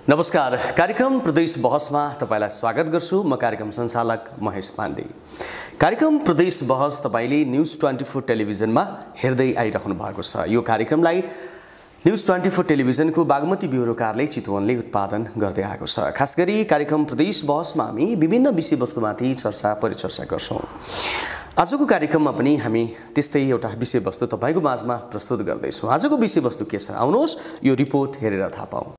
नमस्कार, कार्यक्रम प्रदेश बहसमा तपाईलाई स्वागत गर्छु। म कार्यक्रम सञ्चालक महेश पाण्डे। कार्यक्रम प्रदेश बहस तपाईले न्यूज 24 टेलिभिजनमा हेर्दै आइराख्नु भएको छ। यो कार्यक्रमलाई न्यूज 24 टेलिभिजनको बागमती ब्युरो कार्यालय चितवनले उत्पादन गर्दै आएको छ। खास गरी कार्यक्रम प्रदेश बहसमा हामी विभिन्न विषयवस्तुमाथि चर्चा परिचर्चा गर्छौं। आजको कार्यक्रममा पनि हामी त्यस्तै एउटा विषयवस्तु तपाईको माझमा प्रस्तुत गर्दैछौं। आजको विषयवस्तु के छ, आउनुहोस् यो रिपोर्ट हेरेर थाहा पाऊँ।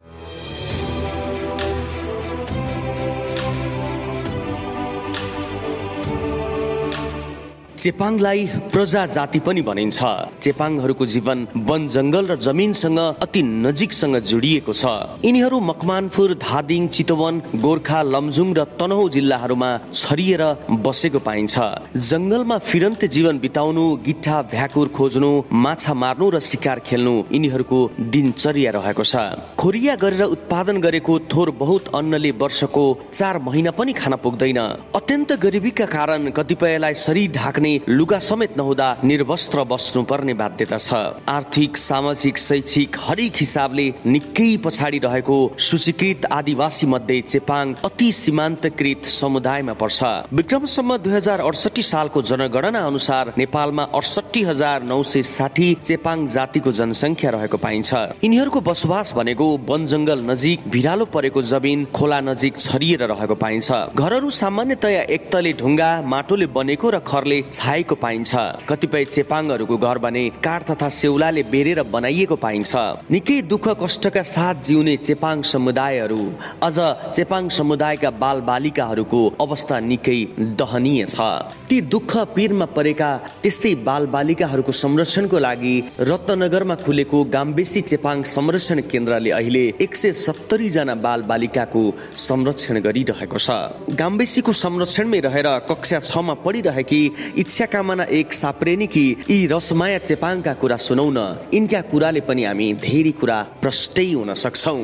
चेपाङलाई प्रजा जाति पनि भनिन्छ। चेपाङहरूको जीवन वन जंगल र जमिनसँग अति नजिकसँग जोडिएको छ। यिनीहरू मकवानपुर, धादिङ, चितवन, गोर्खा, लमजुङ र तनहुँ जिल्लाहरूमा छरिएर बसेको पाइन्छ। जंगलमा फिरन्ते जीवन बिताउनु, गिट्टा भ्याकुर खोज्नु, माछा मार्नु र शिकार खेल्नु यिनीहरूको दिनचर्या रहेको छ। खोरिया गरेर उत्पादन गरेको थोर बहुत अन्नले वर्षको 4 महिना पनि खान पुग्दैन। अत्यन्त गरिबीका कारण कतिपयलाई शरीर ढाक्ने लुगा समेत नहुँदा निर्वस्त्र बस्नुपर्ने बाध्यता छ। आर्थिक, सामाजिक, शैक्षिक हरेक हिसाबले निकै पछाडि रहेको सूचीकृत आदिवासी मध्ये चेपाङ अति सीमान्तकृत समुदायमा पर्छ। विक्रमसम्म 2068 सालको जनगणना अनुसार नेपालमा 68,960 चेपाङ जातिको जनसङ्ख्या रहेको पाइन्छ। यिनीहरूको बसोबास भनेको वन जंगल नजिक, भिरालो परेको जमिन, खोला नजिक छरिएर रहेको पाइन्छ। घरहरू सामान्यतया एकतले ढुङ्गा, माटोले बनेको र खरले छाएको पाइन्छ। कतिपय चेपाङहरूको घर भने काठ तथा सेउलाले बेरेर बनाइएको पाइन्छ। निकै दुःख कष्टका साथ जिउने चेपाङ समुदायहरू, अझ चेपाङ समुदायका बालबालिकाहरूको अवस्था निकै दहनीय छ। ती दुःख पीरमा परेका त्यस्तै बालबालिकाहरूको संरक्षणको लागि रत्नगरमा खुलेको गाम्बेसी चेपाङ संरक्षण केन्द्रले अहिले 170 जना बालबालिकाको संरक्षण गरिरहेको छ। गाम्बेसीको संरक्षणमै रहेर कक्षा 6 मा पढिरहेकी इच्छा कामना एक साप्रेनीकी यी रसमाया चेपाङका कुरा सुनौ न। यिनका कुराले पनि हामी धेरै कुरा प्रष्टै हुन सक्छौं।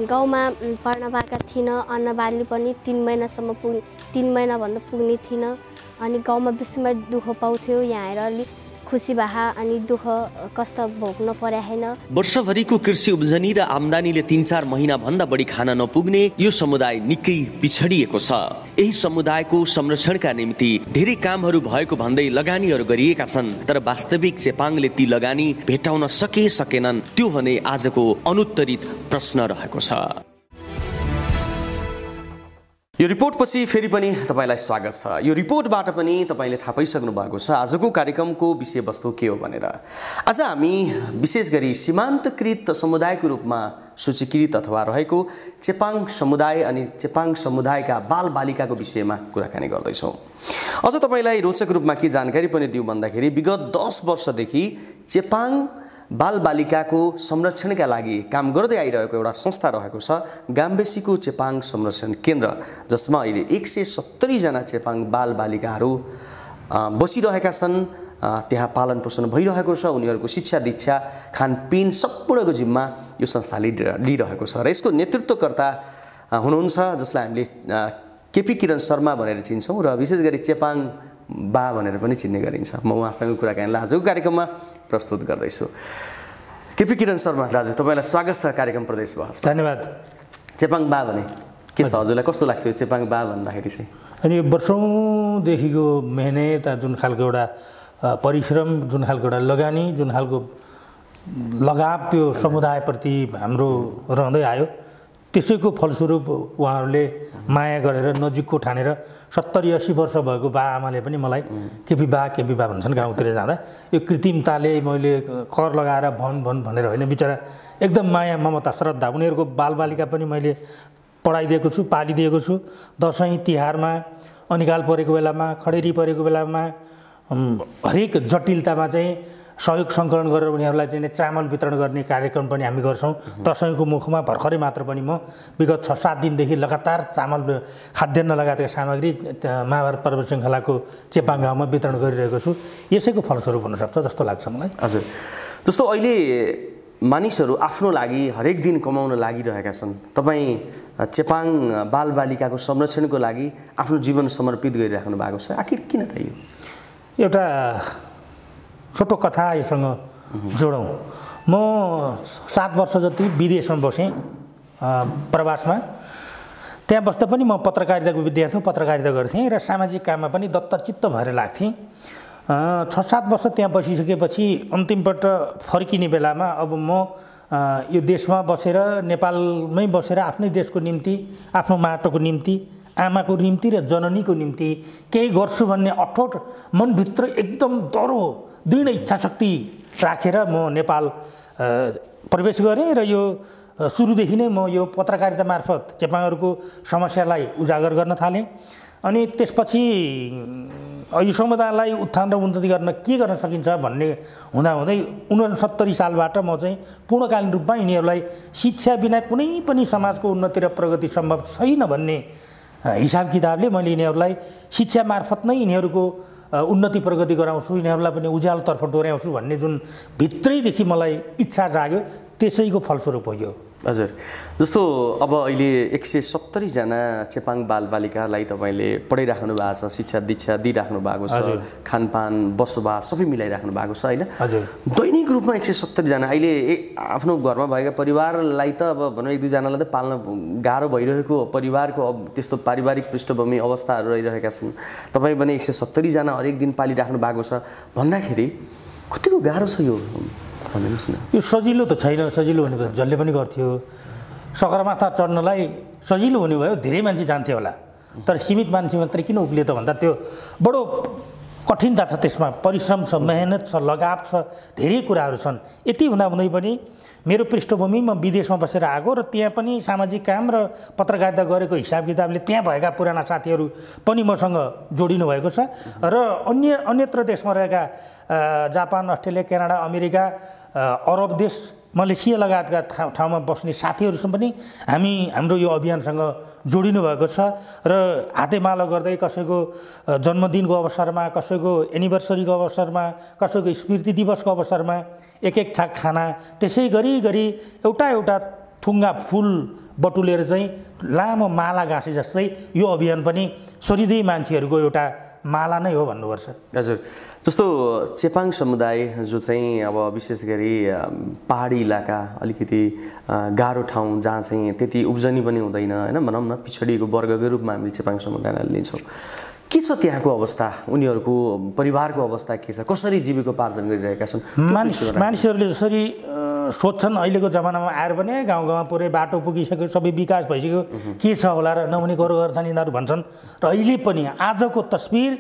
गाउँमा पढ्न पाएका थिइन, अन्नबाली पनि 3 महिनासम्म 3 महिनाभन्दा पुग्ने थिइन। अनि गाउँमा बेसीमा दुःख पाउँथ्यो। यहाँ आएर अलिक खुसी भए अनि दुःख कष्ट भोग्न परेन। वर्षभरिको कृषि उब्जनी र आम्दानीले 3-4 महिना भन्दा बढी खान नपुग्ने यो समुदाय निकै पिछडिएको छ। यही समुदायको संरक्षणका निम्ति धेरै कामहरू भएको भन्दै लगानीहरू गरिएका छन्, तर वास्तविक चेपाङले ती लगानी भेटाउन सकेनन्, त्यो भने आजको अनुत्तरित प्रश्न रहेको छ। यो रिपोर्ट पछि फेरि पनि तपाईलाई स्वागत छ। यो रिपोर्टबाट पनि तपाईले थाहा पाइसक्नु भएको छ आजको कार्यक्रमको विषयवस्तु के हो भनेर। आज हामी विशेष गरी सीमान्तकृत समुदायको रूपमा सूचीकृत अथवा रहेको चेपाङ समुदाय अनि चेपाङ समुदायका बालबालिकाको विषयमा कुराकानी गर्दैछौँ। अझ तपाईलाई रोचक रूपमा के जानकारी पनि दिउँ भन्दाखेरि विगत 10 वर्षदेखि चेपाङ बालबालिकाको संरक्षणका लागि काम गर्दै आइरहेको एउटा संस्था रहेको छ गाम्बेसीको चेपाङ संरक्षण केन्द्र, जसमा अहिले 170 जना चेपाङ बालबालिकाहरू बसिरहेका छन्। त्यहाँ पालन पोषण भइरहेको छ। उनीहरूको शिक्षा, दीक्षा, खानपिन सम्पूर्णको जिम्मा यो संस्थाले लिइरहेको छ। र यसको नेतृत्वकर्ता हुनुहुन्छ जसलाई हामीले केपी किरण शर्मा भनेर चिन्छौँ र विशेष गरी चेपाङ बा भनेर पनि चिन्ने गरिन्छ। म उहाँसँग कुराकानीलाई आजको कार्यक्रममा प्रस्तुत गर्दैछु। केपी किरण शर्मा दाजु, तपाईँलाई स्वागत छ कार्यक्रम प्रदेश बहस। धन्यवाद। चेपाङ बा भने के छ, हजुरलाई कस्तो लाग्छ यो चेपाङ बा भन्दाखेरि चाहिँ? अनि वर्षौँदेखिको मेहनत, जुन खालको एउटा परिश्रम, जुन खालको एउटा लगानी, जुन खालको लगाव त्यो समुदायप्रति हाम्रो रहँदै आयो, त्यसैको फलस्वरूप उहाँहरूले माया गरेर नजिकको ठानेर 70-80 वर्ष भएको बा आमाले पनि मलाई केपी बा भन्छन्। गाउँतिर जाँदा यो कृत्रिमताले मैले कर लगाएर भन भनेर होइन, बिचरा एकदम माया, ममता, श्रद्धा। उनीहरूको बालबालिका पनि मैले पढाइदिएको छु, पालिदिएको छु। दसैँ तिहारमा, अनिकाल परेको बेलामा, खडेरी परेको बेलामा, हरेक जटिलतामा चाहिँ सहयोग सङ्कलन गरेर उनीहरूलाई चाहिँ चामल वितरण गर्ने कार्यक्रम पनि हामी गर्छौँ। दसैँको मुखमा भर्खरै मात्र पनि म विगत 6-7 दिनदेखि लगातार चामल, खाद्यान्न लगायतका सामग्री महाभारत पर्व श्रृङ्खलाको चेपाङ गाउँमा वितरण गरिरहेको छु। यसैको फलस्वरूप हुनसक्छ जस्तो लाग्छ मलाई। हजुर, जस्तो अहिले मानिसहरू आफ्नो लागि हरेक दिन कमाउन लागिरहेका छन्। तपाईँ चेपाङ बालबालिकाको संरक्षणको लागि आफ्नो जीवन समर्पित गरिराख्नु भएको छ। आखिर किन त यो? एउटा छोटो कथा योसँग जोडौँ। म 7 वर्ष जति विदेशमा बसेँ। प्रवासमा। त्यहाँ बस्दा पनि म पत्रकारिताको विद्यार्थी पत्रकारिता गर्थेँ र सामाजिक काममा पनि दत्तचित्त भएर लाग्थेँ। 6-7 वर्ष त्यहाँ बसिसकेपछि अन्तिमपल्ट फर्किने बेलामा अब म यो देशमा बसेर नेपालमै बसेर आफ्नै देशको निम्ति आफ्नो माटोको निम्ति आमाको निम्ति र जननीको निम्ति केही गर्छु भन्ने अठोट मनभित्र एकदम दह्रो दृढ इच्छाशक्ति राखेर म नेपाल प्रवेश गरेँ र यो सुरुदेखि नै म यो पत्रकारिता मार्फत चेपाङहरूको समस्यालाई उजागर गर्न थालेँ। अनि त्यसपछि यो समुदायलाई उत्थान र उन्नति गर्न के गर्न सकिन्छ भन्ने हुँदाहुँदै 69 सालबाट म चाहिँ पूर्णकालीन रूपमा यिनीहरूलाई शिक्षा बिना कुनै पनि समाजको उन्नति र प्रगति सम्भव छैन भन्ने हिसाब किताबले मैले यिनीहरूलाई शिक्षा मार्फत नै यिनीहरूको उन्नति प्रगति गराउँछु, यिनीहरूलाई पनि उज्यालोतर्फ डोर्याउँछु भन्ने जुन भित्रैदेखि मलाई इच्छा जाग्यो त्यसैको फलस्वरूप हो यो। हजुर, जस्तो अब अहिले 170 जना चेपाङ बालबालिकालाई तपाईँले पढाइराख्नु भएको छ, शिक्षा दीक्षा दिइराख्नु भएको छ, खानपान बसोबास सबै मिलाइराख्नु भएको छ होइन। दैनिक रूपमा 170 जना अहिले आफ्नो घरमा भएका परिवारलाई त अब भनौँ 1-2 जनालाई त पाल्न गाह्रो भइरहेको परिवारको त्यस्तो पारिवारिक पृष्ठभूमि अवस्थाहरू रहिरहेका छन्। तपाईँ भने 170 जना हरेक दिन पालिराख्नु भएको छ भन्दाखेरि कतिको गाह्रो छ यो भनिदिनुहोस् न। यो सजिलो त छैन, सजिलो हुने त जसले पनि गर्थ्यो। सगरमाथा चढ्नलाई सजिलो हुने भयो धेरै मान्छे जान्थ्यो होला, तर सीमित मान्छे मात्रै किन उक्लियो त भन्दा त्यो बडो कठिनता छ, त्यसमा परिश्रम छ, मेहनत छ, लगाव छ, धेरै कुराहरू छन्। यति हुँदाहुँदै पनि मेरो पृष्ठभूमि म विदेशमा बसेर आएको र त्यहाँ पनि सामाजिक काम र पत्रकारिता गरेको हिसाब किताबले त्यहाँ भएका पुराना साथीहरू पनि मसँग जोडिनु भएको छ र अन्यत्र देशमा रहेका जापान, अस्ट्रेलिया, क्यानाडा, अमेरिका, अरब देश, मलेसिया लगायतका ठाउँमा बस्ने साथीहरूसँग पनि हाम्रो यो अभियानसँग जोडिनु भएको छ र हातेमालो गर्दै कसैको जन्मदिनको अवसरमा, कसैको एनिभर्सरीको अवसरमा, कसैको स्मृति दिवसको अवसरमा एक छाक खाना, त्यसै गरी एउटा थुङ्गा फुल बटुलेर चाहिँ लामो माला गाँसे जस्तै यो अभियान पनि सरिँदै मान्छेहरूको एउटा माला नै हो भन्नुपर्छ। हजुर, जस्तो चेपाङ समुदाय जो चाहिँ अब विशेष गरी पहाडी इलाका अलिकति गाह्रो ठाउँ जहाँ चाहिँ त्यति उब्जनी पनि हुँदैन होइन, भनौँ न पिछडिएको वर्गको रूपमा हामीले चेपाङ समुदायलाई लिन्छौँ। के छ त्यहाँको अवस्था, उनीहरूको परिवारको अवस्था के छ, कसरी जीविकोपार्जन गरिरहेका छन्? मानिसहरूले जसरी सोध्छन् अहिलेको जमानामा आएर पनि गाउँमा पुरै बाटो पुगिसक्यो, सबै विकास भइसक्यो, के छ होला र नहुने कुरो गर्छन् यिनीहरू भन्छन्। र अहिले पनि आजको तस्बिर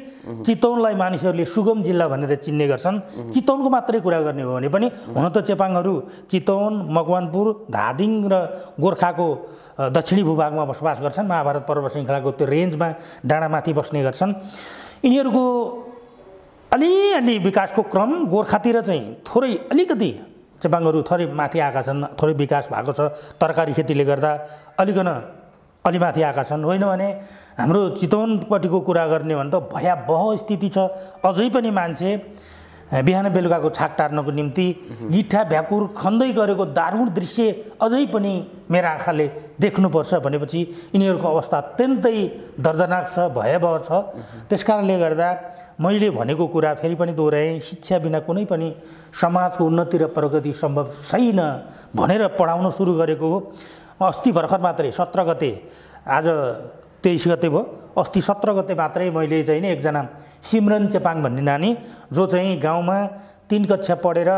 चितवनलाई मानिसहरूले सुगम जिल्ला भनेर चिन्ने गर्छन्। चितवनको मात्रै कुरा गर्ने हो भने पनि हुन त चेपाङहरू चितवन, मकवानपुर, धादिङ र गोर्खाको दक्षिणी भूभागमा बसोबास गर्छन्। महाभारत पर्वत श्रृङ्खलाको त्यो रेन्जमा डाँडामाथि बस्ने गर्छन्। यिनीहरूको अलिअलि विकासको क्रम गोर्खातिर चाहिँ थोरै अलिकति चेपाङहरू थोरै माथि आएका छन्, थोरै विकास भएको छ तरकारी खेतीले गर्दा अलि माथि आएका छन्। होइन भने हाम्रो चितवनपट्टिको कुरा गर्ने भने त भयावह स्थिति छ। अझै पनि मान्छे बिहान बेलुकाको छाक टार्नको निम्ति गिट्ठा भ्याकुर खन्दै गरेको दारुण दृश्य अझै पनि मेरा आँखाले देख्नुपर्छ भनेपछि यिनीहरूको अवस्था अत्यन्तै दर्दनाक छ, भयावह छ। त्यसकारणले गर्दा मैले भनेको कुरा फेरि पनि दोहोऱ्याएँ, शिक्षा बिना कुनै पनि समाजको उन्नति र प्रगति सम्भव छैन भनेर पढाउन सुरु गरेको हो। अस्ति भर्खर मात्रै 17 गते, आज 23 गते भयो, अस्ति 17 गते मात्रै मैले चाहिँ नि एकजना सिमरन चेपाङ भन्ने नानी जो चाहिँ गाउँमा 3 कक्षा पढेर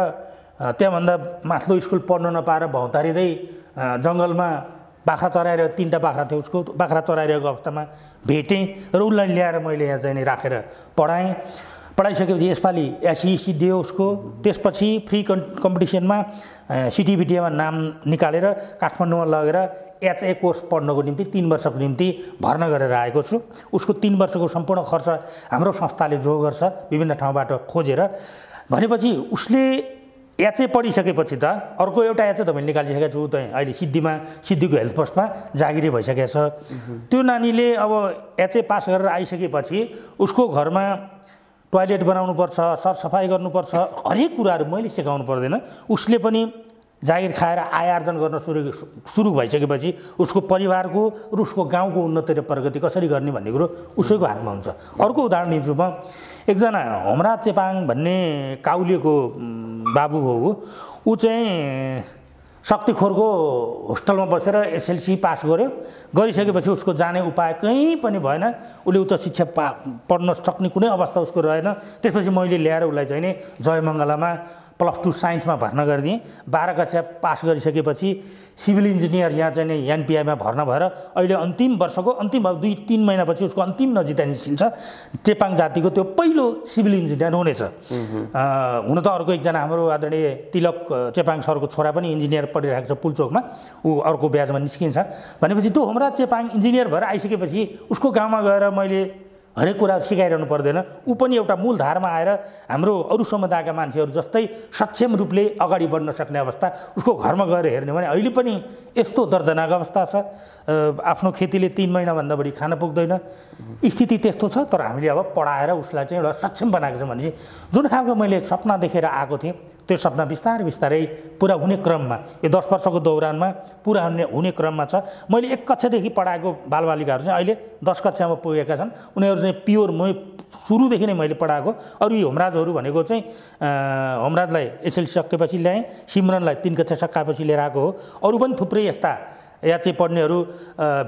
त्यहाँभन्दा माथिल्लो स्कुल पढ्न नपाएर भौतारिँदै जङ्गलमा बाख्रा चराएर 3टा बाख्रा थियो, उसको बाख्रा चराइरहेको अवस्थामा भेटेँ र उसलाई ल्याएर मैले यहाँ चाहिँ राखेर पढाएँ। पढाइसकेपछि यसपालि एसई सिद्धियो उसको। त्यसपछि फ्री कम्पिटिसनमा सिटिभिटिएमा नाम निकालेर काठमाडौँमा लगेर एचए कोर्स पढ्नको निम्ति 3 वर्षको निम्ति भर्ना गरेर आएको छु। उसको 3 वर्षको सम्पूर्ण खर्च हाम्रो संस्थाले जो गर्छ विभिन्न ठाउँबाट खोजेर। भनेपछि उसले एचए पढिसकेपछि त अर्को एउटा एचए त मैले निकालिसकेको छु, चाहिँ अहिले सिद्धिको हेल्थ पोस्टमा जागिरी भइसकेको छ। त्यो नानीले अब एचए पास गरेर आइसकेपछि उसको घरमा टोयलेट बनाउनुपर्छ, सरसफाइ गर्नुपर्छ, हरेक कुराहरू मैले सिकाउनु पर्दैन। उसले पनि जागिर खाएर आय आर्जन गर्न सुरु भइसकेपछि उसको परिवारको र उसको गाउँको उन्नति र प्रगति कसरी गर्ने भन्ने कुरो उसैको हातमा हुन्छ। अर्को उदाहरण दिन्छु म, एकजना हमराज चेपाङ भन्ने काउलिएको बाबु हो। ऊ चाहिँ शक्तिखोरको होस्टलमा बसेर एसएलसी पास गर्यो, गरिसकेपछि उसको जाने उपाय कहीँ पनि भएन, उसले उच्च शिक्षा पढ्न सक्ने कुनै अवस्था उसको रहेन। त्यसपछि मैले ल्याएर उसलाई चाहिँ नि जयमङ्गलामा +2 साइन्समा भर्ना गरिदिएँ। 12 कक्षा पास गरिसकेपछि सिभिल इन्जिनियर यहाँ चाहिँ नि एनपिआईमा भर्ना भएर अहिले अन्तिम वर्षको अन्तिम 2-3 महिनापछि उसको अन्तिम नजिता निस्किन्छ। चेपाङ जातिको त्यो पहिलो सिभिल इन्जिनियर हुनेछ। हुन त अर्को एकजना हाम्रो आदरणीय तिलक चेपाङ सरको छोरा पनि इन्जिनियर पढिरहेको छ पुलचोकमा, ऊ अर्को ब्याजमा निस्किन्छ। भनेपछि त्यो हाम्रा चेपाङ इन्जिनियर भएर आइसकेपछि उसको गाउँमा गएर मैले हरेक कुरा सिकाइरहनु पर्दैन। ऊ पनि एउटा मूल धारमा आएर हाम्रो अरू समुदायका मान्छेहरू जस्तै सक्षम रूपले अगाडि बढ्न सक्ने अवस्था उसको घरमा गएर हेर्ने भने अहिले पनि यस्तो दर्दनाक अवस्था छ। आफ्नो खेतीले 3 महिनाभन्दा बढी खान पुग्दैन, स्थिति त्यस्तो छ। तर हामीले अब पढाएर उसलाई चाहिँ एउटा सक्षम बनाएको छ भनेपछि जुन खालको मैले सपना देखेर आएको थिएँ त्यो सपना बिस्तारै बिस्तारै पुरा हुने क्रममा, यो 10 वर्षको दौरानमा पुरा हुने क्रममा छ। मैले 1 कक्षादेखि पढाएको बालबालिकाहरू चाहिँ अहिले 10 कक्षामा पुगेका छन्। उनीहरू चाहिँ प्योर सुरुदेखि नै मैले पढाएको। अरू यी होमराजहरू भनेको चाहिँ होमराजलाई एसएलसी सकेपछि ल्याएँ, सिमरनलाई 3 कक्षा सकाएपछि लिएर आएको हो। अरू पनि थुप्रै यस्ता याचे पढ्नेहरू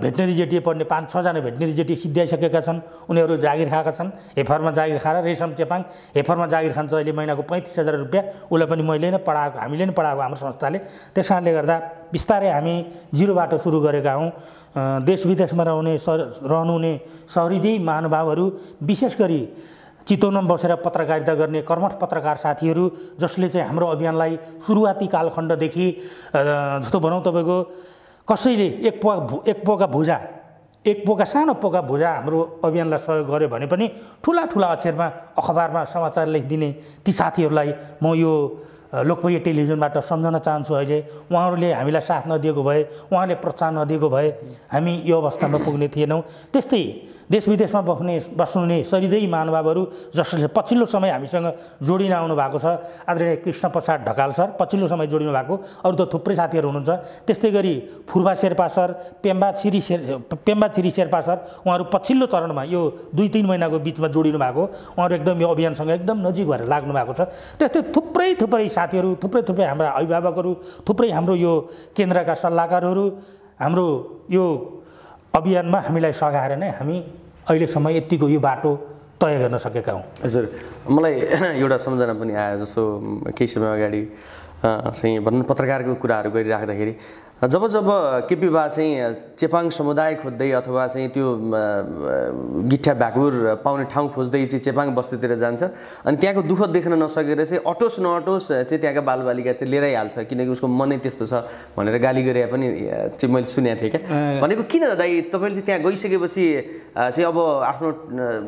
भेटनेरी जेटिए पढ्ने 5-6 जना भेटनेरी जेटिए सिद्ध्याइसकेका छन्। उनीहरू जागिर खाएका छन्। हेफरमा जागिर खाएर रेशम चेपाङ हेफरमा जागिर खान्छ अहिले महिनाको 35,000 रुपियाँ। उसलाई पनि मैले नै पढाएको, हामीले नै पढाएको हाम्रो संस्थाले। त्यस कारणले गर्दा बिस्तारै हामी जिरोबाट सुरु गरेका हौँ। देश विदेशमा रहनुहुने सहृदय महानुभावहरू, विशेष गरी चितवनमा बसेर पत्रकारिता गर्ने कर्मठ पत्रकार साथीहरू, जसले चाहिँ हाम्रो अभियानलाई सुरुवाती कालखण्डदेखि जस्तो भनौँ तपाईँको कसैले एक पोका सानो पोका भुजा हाम्रो अभियानलाई सहयोग गर्यो भने पनि ठुला अक्षरमा अखबारमा समाचार लेखिदिने ती साथीहरूलाई म यो लोकप्रिय टेलिभिजनबाट सम्झन चाहन्छु। अहिले उहाँहरूले हामीलाई साथ नदिएको भए, उहाँले प्रोत्साहन नदिएको भए हामी यो अवस्थामा पुग्ने थिएनौँ। त्यस्तै देश विदेशमा बस्नुहुने सहृदय महानुभावहरू जसले पछिल्लो समय हामीसँग जोडिन आउनु भएको छ। आदरणीय कृष्ण प्रसाद ढकाल सर पछिल्लो समय जोडिनु भएको, अरू त थुप्रै साथीहरू हुनुहुन्छ। त्यस्तै गरी फुर्बा शेर्पा सर, पेम्बा छिरी शेर्पा सर, उहाँहरू पछिल्लो चरणमा यो 2-3 महिनाको बिचमा जोडिनु भएको। उहाँहरू एकदम यो अभियानसँग एकदम नजिक भएर लाग्नु भएको छ। त्यस्तै थुप्रै साथीहरू, थुप्रै हाम्रा अभिभावकहरू, थुप्रै हाम्रो यो केन्द्रका सल्लाहकारहरू हाम्रो यो अभियानमा हामीलाई सघाएर नै हामी अहिलेसम्म यतिको यो बाटो तय गर्न सकेका हौँ। हजुर, मलाई एउटा सम्झना पनि आयो। जस्तो केही समय अगाडि चाहिँ भनौँ पत्रकारको कुराहरू गरिराख्दाखेरि जब केपी बा चाहिँ चेपाङ समुदाय खोज्दै अथवा चाहिँ त्यो गिट्ठा भ्याकुर पाउने ठाउँ खोज्दै चाहिँ चेपाङ बस्तीतिर जान्छ अनि त्यहाँको दुःख देख्न नसकेर चाहिँ अटोस नअटोस चाहिँ त्यहाँका बालबालिका चाहिँ लिएरै हाल्छ, किनकि उसको मनै त्यस्तो छ भनेर गाली गरे पनि चाहिँ मैले सुनेको थिएँ क्या। भनेको किन दाइ तपाईँले चाहिँ त्यहाँ गइसकेपछि चाहिँ अब आफ्नो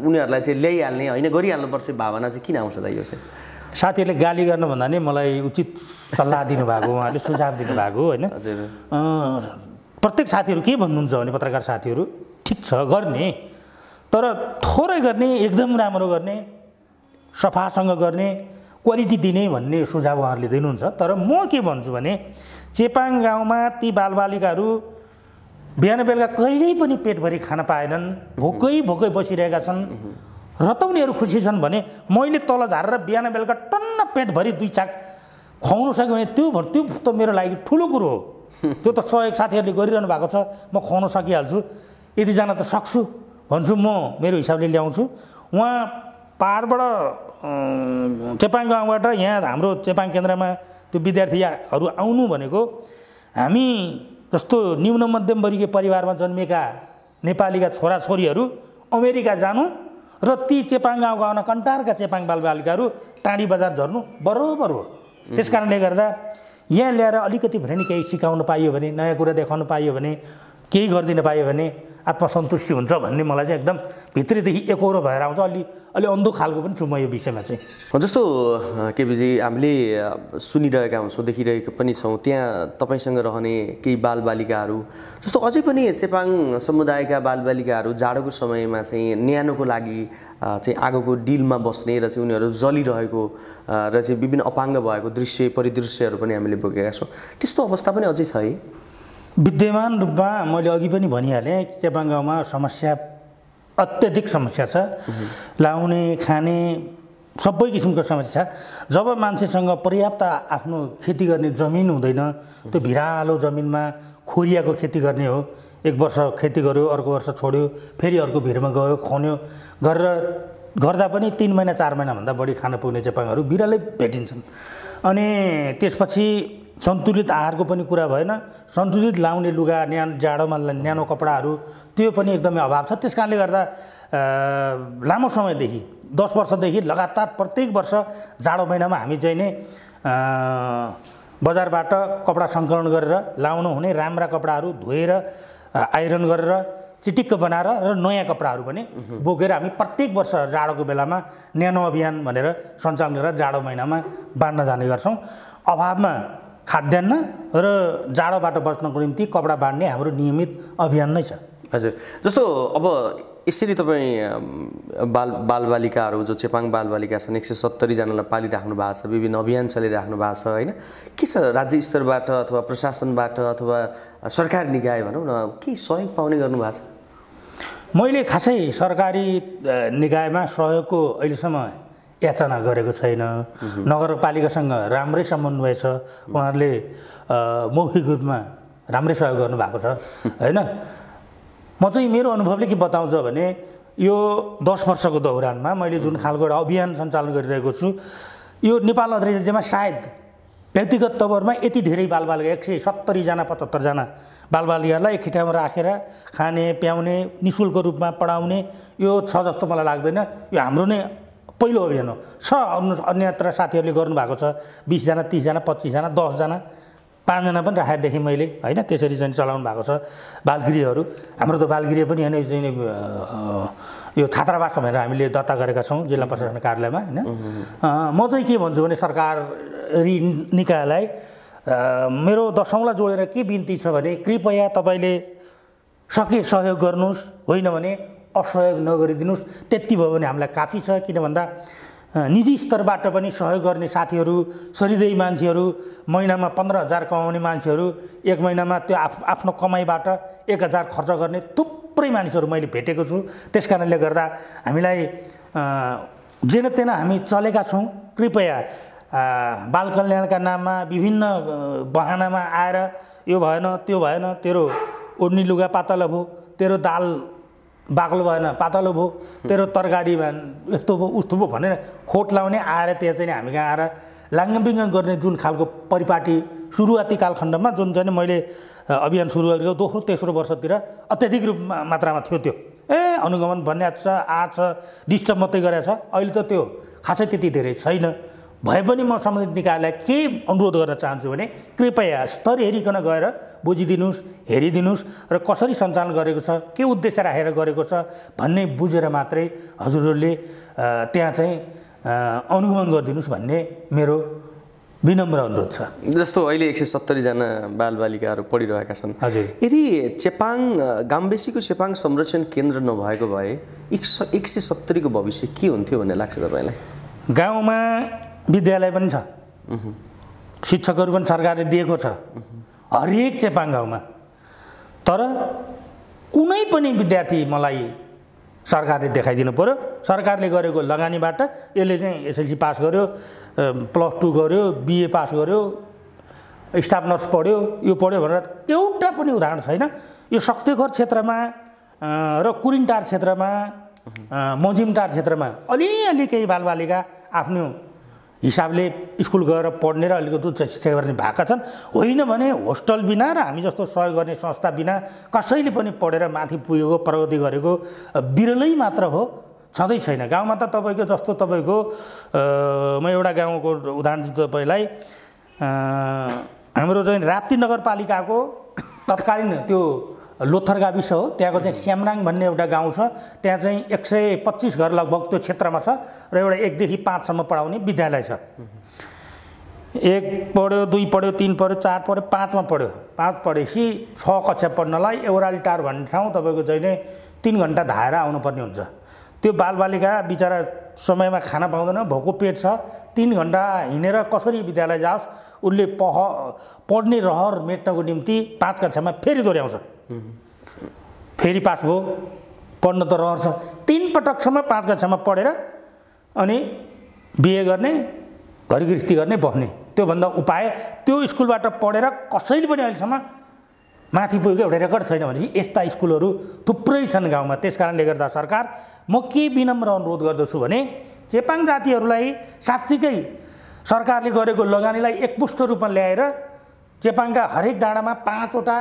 उनीहरूलाई चाहिँ ल्याइहाल्ने होइन गरिहाल्नुपर्छ भावना चाहिँ किन आउँछ दाइ? यो चाहिँ साथीहरूले गाली गर्न भन्दा नि मलाई उचित सल्लाह दिनुभएको, उहाँहरूले सुझाव दिनुभएको होइन। प्रत्येक साथीहरू के भन्नुहुन्छ भने पत्रकार साथीहरू ठिक छ गर्ने, तर थोरै गर्ने, एकदम राम्रो गर्ने, सफासँग गर्ने, क्वालिटी दिने भन्ने सुझाव उहाँहरूले दिनुहुन्छ। तर म के भन्छु भने चेपाङ गाउँमा ती बालबालिकाहरू बिहान बेलुका कहिल्यै पनि पेटभरि खान पाएनन्, भोकै बसिरहेका छन्। र त उनीहरू खुसी छन् भने मैले तल झारेर बिहान बेलुका टन्न पेटभरि 2 चाक खुवाउनु सक्यो भने त्यो त मेरो लागि ठुलो कुरो हो। त्यो त सहयोग साथीहरूले गरिरहनु भएको छ, म खुवाउन सकिहाल्छु, यति जान त सक्छु भन्छु, म मेरो हिसाबले ल्याउँछु। उहाँ पाहाडबाट चेपाङ गाउँबाट यहाँ हाम्रो चेपाङ केन्द्रमा त्यो विद्यार्थीहरू आउनु भनेको हामी जस्तो निम्न मध्यमवर्गीय परिवारमा जन्मेका नेपालीका छोराछोरीहरू अमेरिका जानु र ती चेपाङ गाउँका अनकन्टारका चेपाङ बालबालिकाहरू टाढी बजार झर्नु बरोबर हो। त्यस कारणले गर्दा यहाँ ल्याएर अलिकति भने नि केही सिकाउनु पाइयो भने, नयाँ कुरा देखाउनु पाइयो भने, केही गरिदिन पाइयो भने आत्मसन्तुष्टि हुन्छ भन्ने मलाई चाहिँ एकदम भित्रैदेखि एकहोरो भएर आउँछ। अलि अन्धो खालको पनि छु म यो विषयमा चाहिँ। जस्तो केपीजी हामीले सुनिरहेका हुन्छौँ, देखिरहेको पनि छौँ, त्यहाँ तपाईँसँग रहने केही बालबालिकाहरू जस्तो अझै पनि चेपाङ समुदायका बालबालिकाहरू जाडोको समयमा चाहिँ न्यानोको लागि चाहिँ आगोको डिलमा बस्ने र चाहिँ उनीहरू जलिरहेको र चाहिँ विभिन्न अपाङ्ग भएको परिदृश्यहरू पनि हामीले बोकेका छौँ। त्यस्तो अवस्था पनि अझै छ है? विद्यमान रूपमा मैले अघि पनि भनिहालेँ, चेपाङ गाउँमा समस्या अत्यधिक समस्या छ। लाउने खाने सबै किसिमको समस्या। जब मान्छेसँग पर्याप्त आफ्नो खेती गर्ने जमिन हुँदैन, त्यो भिरालो जमिनमा खोरियाको खेती गर्ने हो, एक वर्ष खेती गर्यो, अर्को वर्ष छोड्यो, फेरि अर्को भिरमा गयो, खन्यो गरेर गर्दा पनि 3 महिना 4 महिनाभन्दा बढी खान पुग्ने चेपाङहरू बिरलै भेटिन्छन्। अनि त्यसपछि सन्तुलित आहारको पनि कुरा भएन, सन्तुलित लाउने लुगा, जाडोमा न्यानो कपडाहरू त्यो पनि एकदमै अभाव छ। त्यस कारणले गर्दा लामो समयदेखि 10 वर्षदेखि लगातार प्रत्येक वर्ष जाडो महिनामा हामी चाहिँ नै बजारबाट कपडा सङ्कलन गरेर लाउनु हुने राम्रा कपडाहरू धोएर आइरन गरेर चिटिक्क बनाएर र नयाँ कपडाहरू पनि बोकेर हामी प्रत्येक वर्ष जाडोको बेलामा न्यानो अभियान भनेर सञ्चालन गरेर जाडो महिनामा बाँड्न जाने गर्छौँ। अभावमा खाद्यान्न र जाडोबाट बच्नको निम्ति कपडा बाँड्ने हाम्रो नियमित अभियान नै छ। हजुर, जस्तो अब यसरी तपाईँ बालबालिकाहरू जो चेपाङ बालबालिका छन् 170 जनालाई पालिराख्नु भएको छ, विभिन्न अभियान चलिराख्नु भएको छ होइन, के छ राज्य स्तरबाट अथवा प्रशासनबाट अथवा सरकारी निकाय भनौँ न के सहयोग पाउने गर्नुभएको छ? मैले खासै सरकारी निकायमा सहयोगको अहिलेसम्म याचना गरेको छैन। नगरपालिकासँग राम्रै समन्वय छ, उहाँहरूले मौखिक रूपमा राम्रै सहयोग गर्नुभएको छ होइन। म चाहिँ मेरो अनुभवले के बताउँछ भने यो 10 वर्षको दौरानमा मैले जुन खालको एउटा अभियान सञ्चालन गरिरहेको छु, यो नेपाल अधिराज्यमा सायद व्यक्तिगत तवरमा यति धेरै बालबालिका 170 जना 75 जना बालबालिकालाई एक ठाउँमा राखेर खाने प्याउने निःशुल्क रूपमा पढाउने यो छ जस्तो मलाई लाग्दैन। यो हाम्रो नै पहिलो अभियान हो। अन्यत्र साथीहरूले गर्नुभएको छ, 20 जना 30 जना 25 जना 10 जना 5 जना पनि राखेको देखेँ मैले होइन। त्यसरी चाहिँ चलाउनु भएको छ बालगृहहरू। हाम्रो त बालगृह पनि होइन, चाहिँ यो छात्रावास भनेर हामीले दर्ता गरेका छौँ जिल्ला प्रशासन कार्यालयमा होइन। म चाहिँ के भन्छु भने सरकारी निकायलाई मेरो दर्शौँलाई जोडेर के बिन्ती छ भने कृपया तपाईँले सके सहयोग गर्नुहोस्, होइन भने असहयोग नगरिदिनुहोस्। त्यति भयो भने हामीलाई काफी छ। किन भन्दा निजी स्तरबाट पनि सहयोग गर्ने साथीहरू, सरिदय मान्छेहरू, महिनामा 15,000 कमाउने मान्छेहरू, एक महिनामा त्यो आफ्नो कमाइबाट 1,000 खर्च गर्ने थुप्रै मानिसहरू मैले भेटेको छु। त्यस कारणले गर्दा हामीलाई जेन तेन हामी चलेका छौँ। कृपया बाल कल्याणका नाममा विभिन्न बहानामा आएर यो भएन त्यो भएन, तेरो ओढ्ने लुगा पातलो भयो, तेरो दाल बाक्लो भएन पातलो भयो, तेरो तरकारी यस्तो भयो उस्तो भयो भनेर खोट लाउने आएर त्यहाँ चाहिँ हामी कहाँ आएर लाङ्गबिङ्ग गर्ने जुन खालको परिपाटी सुरुवाती कालखण्डमा जुन चाहिँ मैले अभियान सुरु गरेको दोस्रो तेस्रो वर्षतिर अत्याधिक रूपमा मात्रामा थियो। त्यो अनुगमन भन्ने छ आज डिस्टर्ब मात्रै गरेछ। अहिले त त्यो खासै त्यति धेरै छैन। भए पनि म सम्बन्धित निकायलाई के अनुरोध गर्न चाहन्छु भने कृपया स्तर हेरिकन गएर बुझिदिनुहोस्, हेरिदिनुहोस् र कसरी सञ्चालन गरेको छ, के उद्देश्य राखेर गरेको छ भन्ने बुझेर मात्रै हजुरहरूले त्यहाँ चाहिँ अनुगमन गरिदिनुहोस् भन्ने मेरो विनम्र अनुरोध छ। जस्तो अहिले 170 जना बालबालिकाहरू पढिरहेका छन्। हजुर, यदि चेपाङ गाम्बेसीको चेपाङ संरक्षण केन्द्र नभएको भए 170 को भविष्य के हुन्थ्यो भन्ने लाग्छ तपाईँलाई? गाउँमा विद्यालय पनि छ, शिक्षकहरू पनि सरकारले दिएको छ हरेक चेपाङ गाउँमा। तर कुनै पनि विद्यार्थी मलाई सरकारले देखाइदिनु पर्यो। सरकारले गरेको लगानीबाट यसले चाहिँ एसएलसी पास गर्यो, +2 गर्यो, बिए पास गर्यो, स्टाफ नर्स पढ्यो, यो पढ्यो भनेर एउटा पनि उदाहरण छैन। यो शक्तिखोर क्षेत्रमा र कुरिन्टार क्षेत्रमा, मजिमटार क्षेत्रमा अलिअलि केही बालबालिका आफ्नो हिसाबले स्कुल गएर पढ्ने र अलिकति उच्च शिक्षा गर्ने भएका छन्। होइन भने होस्टल बिना र हामी जस्तो सहयोग गर्ने संस्था बिना कसैले पनि पढेर माथि पुगेको प्रगति गरेको बिरलै मात्र हो, छँदै छैन। गाउँमा त तपाईँको जस्तो तपाईँको म एउटा गाउँको उदाहरण दिन्छु तपाईँलाई। हाम्रो चाहिँ राप्ती नगरपालिकाको तत्कालीन त्यो लोथर गाविस हो, त्यहाँको चाहिँ स्यामराङ भन्ने एउटा गाउँ छ। त्यहाँ चाहिँ 125 घर लगभग त्यो क्षेत्रमा छ र एउटा 1 देखि 5 सम्म पढाउने विद्यालय छ। 1 पढ्यो, 2 पढ्यो, 3 पढ्यो, 4 पढ्यो, 5 मा पढ्यो। 5 पढेपछि 6 कक्षा पढ्नलाई एउराली टार भन्ने ठाउँ तपाईँको चाहिँ 3 घन्टा धाएर आउनुपर्ने हुन्छ। त्यो बालबालिका बिचरा समयमा खाना पाउँदैन, भोको पेट छ, 3 घन्टा हिँडेर कसरी विद्यालय जाओस्? उसले पढ्ने रहर मेट्नको निम्ति 5 कक्षामा फेरि दोहोऱ्याउँछ। फेरि पास भयो, पढ्न त रहर छ। 3 पटकसम्म 5 कक्षामा पढेर अनि बिए गर्ने घर गृहस्थी गर्ने बस्ने त्योभन्दा उपाय त्यो स्कुलबाट पढेर कसैले पनि अहिलेसम्म माथि पुगेको एउटा रेकर्ड छैन भनेपछि यस्ता स्कुलहरू थुप्रै छन् गाउँमा। त्यस कारणले गर्दा सरकार म के विनम्र अनुरोध गर्दछु भने चेपाङ जातिहरूलाई साँच्चीकै सरकारले गरेको लगानीलाई एकपुष्ट रूपमा ल्याएर चेपाङका हरेक डाँडामा 5वटा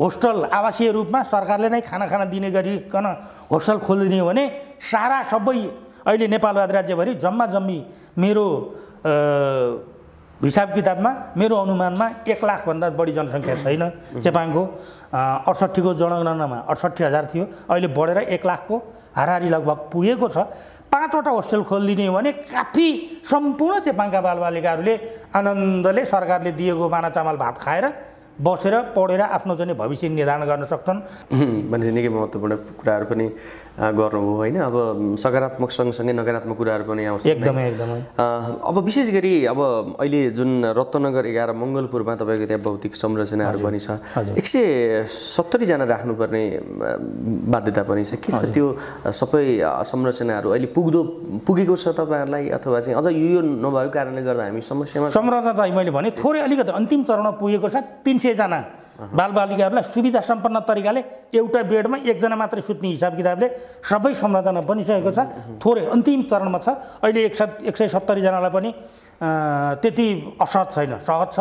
होस्टल आवासीय रूपमा सरकारले नै खाना दिने गरिकन होस्टल खोलिदिने हो भने सारा सबै अहिले नेपाल राज्यभरि जम्मी मेरो हिसाब किताबमा मेरो अनुमानमा 1 लाखभन्दा बढी जनसङ्ख्या छैन चेपाङको। 68 को जनगणनामा 68,000 थियो, अहिले बढेर 1 लाखको हाराहारी लगभग पुगेको छ। 5वटा होस्टेल खोलिदिने हो भने काफी सम्पूर्ण चेपाङका बालबालिकाहरूले आनन्दले सरकारले दिएको माना चामल भात खाएर बसेर पढेर आफ्नो चाहिँ भविष्य निर्धारण गर्न सक्छन्। भनेपछि निकै महत्त्वपूर्ण कुराहरू पनि गर्नुभयो होइन। अब सकारात्मक सँगसँगै नकारात्मक कुराहरू पनि आउँछ एकदमै। अब विशेष गरी अब अहिले जुन रत्नगर 11 मङ्गलपुरमा तपाईँको त्यहाँ भौतिक संरचनाहरू पनि छ, 170 जना राख्नुपर्ने बाध्यता पनि छ। के छ त्यो सबै संरचनाहरू अहिले पुगेको छ तपाईँहरूलाई, अथवा चाहिँ अझ यो नभएको कारणले गर्दा हामी समस्यामा? संरचना चाहिँ मैले भने थोरै अलिकति अन्तिम चरणमा पुगेको छ। 300 जना बालबालिकाहरूलाई सुविधा सम्पन्न तरिकाले एउटा बेडमा 1 जना मात्रै सुत्ने हिसाब किताबले सबै संरचना बनिसकेको छ। थोरै अन्तिम चरणमा छ। अहिले 170 जनालाई पनि त्यति असहज छैन, सहज छ।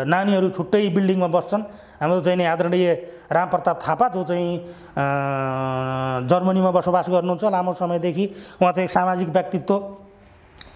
नानीहरू छुट्टै बिल्डिङमा बस्छन्। हाम्रो चाहिँ आदरणीय रामप्रताप थापा जो चाहिँ जर्मनीमा बसोबास गर्नुहुन्छ लामो समयदेखि, उहाँ चाहिँ सामाजिक व्यक्तित्व,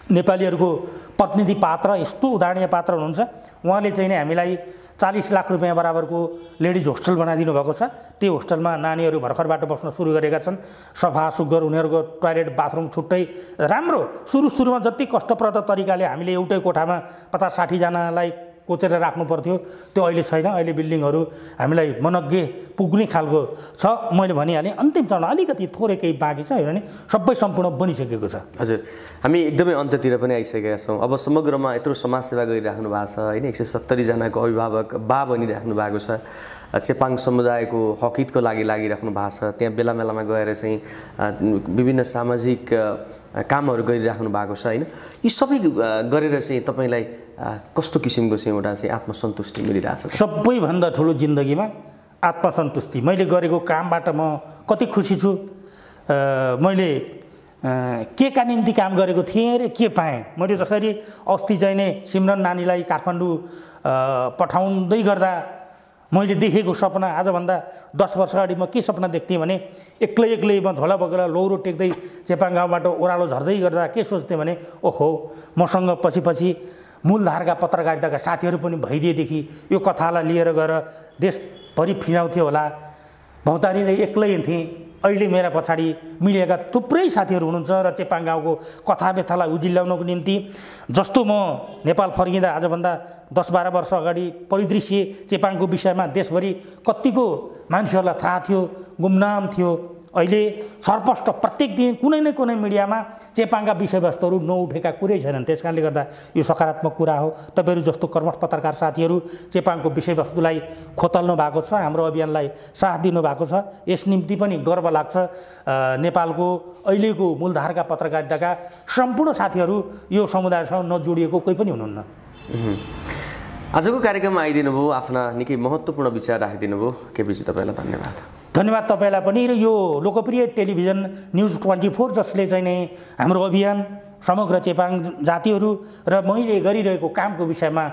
नेपालीहरूको प्रतिनिधि पात्र, यस्तो उदाहरणीय पात्र हुनुहुन्छ। उहाँले चाहिँ हामीलाई 40 लाख रुपियाँ बराबरको लेडिज होस्टेल बनाइदिनु भएको छ। त्यो होस्टेलमा नानीहरू भर्खरबाट बस्न सुरु गरेका छन्। सफा सुग्घर, उनीहरूको टोयलेट बाथरुम छुट्टै, राम्रो। सुरुमा जति कष्टप्रद तरिकाले हामीले एउटै कोठामा 50-60 जनालाई कोचेर राख्नु पर्थ्यो, त्यो अहिले छैन। अहिले बिल्डिङहरू हामीलाई मनग्गे पुग्ने खालको छ। मैले भनिहालेँ अन्तिम चरण अलिकति थोरै केही बाँकी छ भने सबै सम्पूर्ण बनिसकेको छ। हजुर, हामी एकदमै अन्त्यतिर पनि आइसकेका छौँ। अब समग्रमा यत्रो समाजसेवा गरिराख्नु भएको छ होइन, 170 जनाको अभिभावक बा बनिराख्नु भएको छ। चेपाङ समुदायको हकितको लागि लागिराख्नु भएको छ। त्यहाँ बेला बेलामा गएर चाहिँ विभिन्न सामाजिक कामहरू गरिराख्नु भएको छ होइन। यी सबै गरेर चाहिँ तपाईँलाई कस्तो किसिमको चाहिँ एउटा चाहिँ आत्मसन्तुष्टि मिलिरहेछ? सबैभन्दा ठुलो जिन्दगीमा आत्मसन्तुष्टि। मैले गरेको कामबाट म कति खुसी छु। मैले के का निम्ति काम गरेको थिएँ र के पाएँ। मैले जसरी अस्ति चाहिँ नै सिमरन नानीलाई काठमाडौँ पठाउँदै गर्दा मैले देखेको सपना, आजभन्दा 10 वर्ष अगाडि म के सपना देख्थेँ भने एक्लै म झोला बोकेर लौरो टेक्दै चेपाङ गाउँबाट ओह्रालो झर्दै गर्दा के सोच्थेँ भने ओहो, मसँग पछि मूलधारका पत्रकारिताका साथीहरू पनि भइदिएदेखि यो कथालाई लिएर गएर देशभरि फिराउँथ्यो होला। भौतारिँदै एक्लै थिएँ। अहिले मेरा पछाडि मिलेका थुप्रै साथीहरू हुनुहुन्छ र चेपाङ गाउँको कथा व्यथालाई उजिल्याउनको निम्ति जस्तो म नेपाल फर्किँदा आजभन्दा 10-12 वर्ष अगाडि परिदृश्य चेपाङको विषयमा देशभरि कतिको मान्छेहरूलाई थाहा थियो, गुमनाम थियो। अहिले सरस्पष्ट प्रत्येक दिन कुनै न कुनै मिडियामा चेपाङका विषयवस्तुहरू नउठेका कुरै छैनन्। त्यस कारणले गर्दा यो सकारात्मक कुरा हो। तपाईँहरू जस्तो कर्मठ पत्रकार साथीहरू चेपाङको विषयवस्तुलाई खोतल्नु भएको छ, हाम्रो अभियानलाई साथ दिनुभएको छ। यस निम्ति पनि गर्व लाग्छ। नेपालको अहिलेको मूलधारका पत्रकारिताका सम्पूर्ण साथीहरू यो समुदायसँग नजोडिएको कोही पनि हुनुहुन्न। आजको कार्यक्रममा आइदिनु भयो, आफ्ना निकै महत्त्वपूर्ण विचार राखिदिनु भयो। केपीजी तपाईँलाई धन्यवाद। धन्यवाद तपाईँलाई पनि। र यो लोकप्रिय टेलिभिजन न्युज 24 जसले चाहिँ नै हाम्रो अभियान समग्र चेपाङ जातिहरू र मैले गरिरहेको कामको विषयमा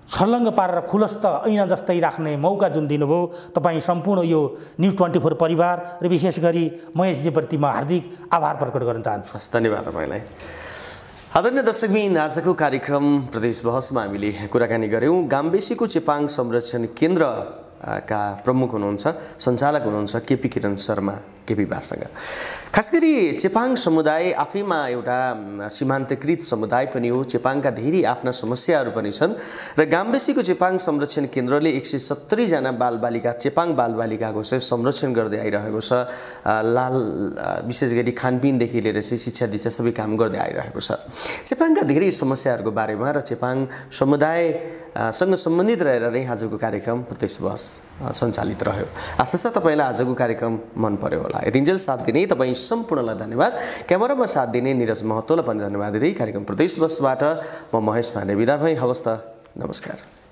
छर्लङ्ग पारेर खुलस्त ऐना जस्तै राख्ने मौका जुन दिनुभयो, तपाईँ सम्पूर्ण यो न्युज 24 परिवार र विशेष गरी महेशजीप्रति म हार्दिक आभार प्रकट गर्न चाहन्छु। धन्यवाद तपाईँलाई। आदरणीय दर्शकबिन, आजको कार्यक्रम प्रदेश बहसमा हामीले कुराकानी गऱ्यौँ गाम्बेसीको चेपाङ संरक्षण केन्द्र का प्रमुख हुनुहुन्छ, सञ्चालक हुनुहुन्छ केपी किरण शर्मा केपी बासँग। खास गरी चेपाङ समुदाय आफैमा एउटा सीमान्तकृत समुदाय पनि हो। चेपाङका धेरै आफ्ना समस्याहरू पनि छन् र गाम्बेसीको चेपाङ संरक्षण केन्द्रले 170 जना बालबालिका चेपाङ बालबालिकाको चाहिँ संरक्षण गर्दै आइरहेको छ। विशेष गरी खानपिनदेखि लिएर चाहिँ शिक्षा दीक्षा सबै काम गर्दै आइरहेको छ। चेपाङका धेरै समस्याहरूको बारेमा र चेपाङ समुदाय सँग सम्बन्धित रहेर नै आजको कार्यक्रम प्रत्यक्ष बस सञ्चालित रह्यो। आशा छ तपाईँलाई आजको कार्यक्रम मन पर्यो होला। यतिन्जेल साथ दिने तपाईँ सम्पूर्णलाई धन्यवाद। क्यामेरामा साथ दिने निरज महतोलाई पनि धन्यवाद दिँदै कार्यक्रम प्रत्यक्ष बसबाट म महेश पाण्डे बिदा भएँ। हवस् त, नमस्कार।